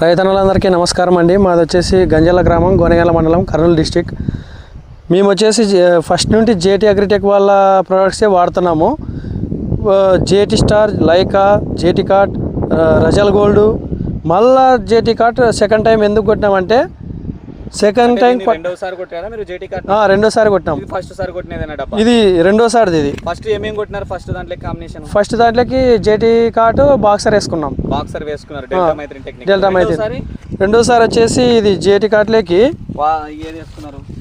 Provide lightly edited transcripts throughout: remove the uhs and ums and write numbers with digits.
రైతన్నలందరికీ నమస్కారం అండి. మాది వచ్చేసి గంజాల గ్రామం, గోనెగండ్ల మండలం, కర్నూలు డిస్టిక్. మేము వచ్చేసి ఫస్ట్ నుండి జేటీ అగ్రిటెక్ వాళ్ళ ప్రొడక్ట్సే వాడుతున్నాము. JT star, Laika, JT cart, రజల్ గోల్డ్. మళ్ళా జేటీ కార్ట్ సెకండ్ టైం ఎందుకు కొట్టినామంటే రెండోసారి కొట్టినాం. ఇది రెండోసారి. ఇది ఫస్ట్ ఏమేం కొట్టినారు? ఫస్ట్ దాంట్లో కాంబినేషన్, ఫస్ట్ దాంట్లోకి జేటీ కార్ట్ బాక్సర్ వేసుకున్నాం. డెల్టా మైథిన్. రెండోసారి వచ్చేసి ఇది జేటీ కార్ట్లోకి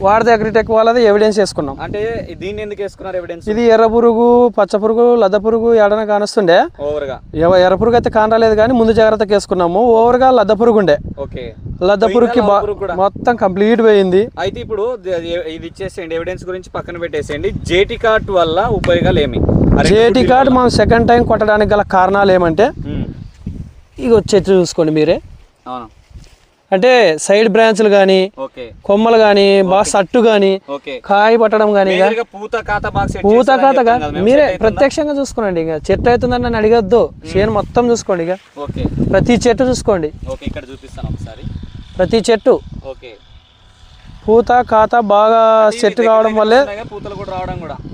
వాడితే అగ్రిటెక్ వాళ్ళది ఎవిడెన్స్ వేసుకున్నాం. అంటే దీన్ని ఎందుకు వేసుకున్నారు ఎవిడెన్స్? ఇది ఎర్ర పురుగు, పచ్చ పురుగు, లద్ద పురుగు ఏడన కానొస్తుండే. ఓవర్గా ఎర్ర పురుగు అయితే కానరాలేదు కానీ ముందు జాగ్రత్తగా వేసుకున్నాము. ఓవర్గా లద్ద పురుగు ఉండే. లద్ద పురుగుకి మొత్తం కంప్లీట్ పోయింది. అయితే ఇప్పుడు ఇది ఇచ్చేసేయండి, ఎవిడెన్స్ గురించి పక్కన పెట్టేసేయండి. జేటీ కార్ట్ వల్ల ఉపయోగాలు ఏమి? జేటీ కార్ట్ మనం సెకండ్ టైం కొట్టడానికి గల కారణాలు ఏమంటే ఇక వచ్చేది చూసుకోండి మీరే. అవును, అంటే సైడ్ బ్రాంచ్లు కానీ, కొమ్మలు కానీ, బాగా సట్టు కానీ, కాయ పట్టడం కానీ, పూత కాత మీరే ప్రత్యక్షంగా చూసుకోండి. ఇక చెట్టు అవుతుందని నన్ను అడిగొద్దు, చేను మొత్తం చూసుకోండి. ఇక ప్రతి చెట్టు చూసుకోండి. ప్రతి చెట్టు పూత కాత బాగా సెట్ కావడం వల్లే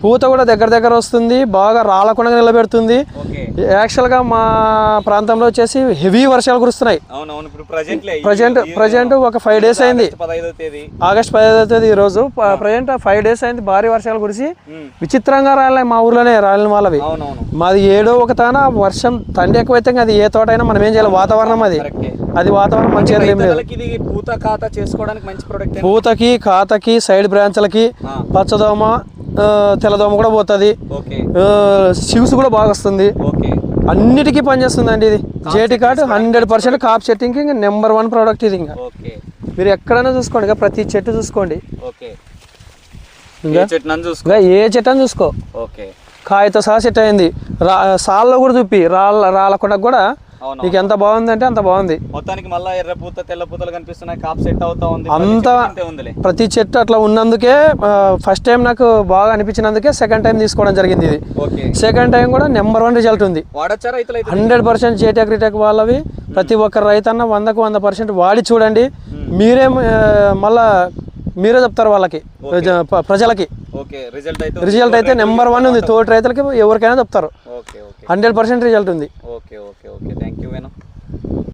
పూత కూడా దగ్గర వస్తుంది. బాగా రాలకుండా నిలబెడుతుంది. యాక్చువల్గా మా ప్రాంతంలో వచ్చేసి హెవీ వర్షాలు కురుస్తున్నాయి. ప్రజెంట్ ఒక 5 days అయింది. ఆగస్ట్ 15వ తేదీ ఈ రోజు. ప్రజెంట్ 5 days అయింది. భారీ వర్షాలు కురిసి విచిత్రంగా రాలే. మా ఊర్లోనే రాలిన వాళ్ళవి. మాది ఏడో ఒక తాన వర్షం తండ్రి ఎక్కువైతే అది ఏ తోట అయినా మనం ఏం చేయాలి, వాతావరణం అది వాతావరణం మంచిగా ఏం లేదు. పూతకి కాతకి సైడ్ బ్రాంచ్లకి పచ్చదోమ, తెల్లదోమ కూడా పోతుంది. సివ్స్ కూడా బాగా వస్తుంది. అన్నిటికీ పనిచేస్తుంది అండి ఇది. జేటీ కార్ట్ 100% కాప్ సెట్టింగ్ నెంబర్ 1 ప్రోడక్ట్ ఇది. ఇంకా మీరు ఎక్కడైనా చూసుకోండి, ఇక ప్రతి చెట్టు చూసుకోండి. ఇంకా ఏ చెట్టు అని చూసుకో, కాయతో సహా సెట్ అయింది. సాల్లో కూడా చూపి రాలకుండా కూడా నీకు ఎంత బాగుంది అంటే అంత బాగుంది. మొత్తానికి మళ్ళీ ఎర్ర పూత, తెల్ల పూతలు కనిపిస్తున్నాయి. కాప్ సెట్ అవుతా ఉంది. అంతా ప్రతి చెట్టు అట్లా ఉన్నందుకే ఫస్ట్ టైం నాకు బాగా అనిపించినందుకే సెకండ్ టైం తీసుకోవడం జరిగింది. ఇది సెకండ్ టైం కూడా నెంబర్ 1 రిజల్ట్ ఉంది. 100% జేటీ అగ్రిటెక్ వాళ్ళవి. ప్రతి ఒక్క రైతన్న 100కు 100% వాడి చూడండి. మీరే చెప్తారు వాళ్ళకి, ప్రజలకి. రిజల్ట్ అయితే నెంబర్ 1 ఉంది. తోటి రైతులకి ఎవరికైనా చెప్తారు. 100% రిజల్ట్ ఉంది. Okay, thank you.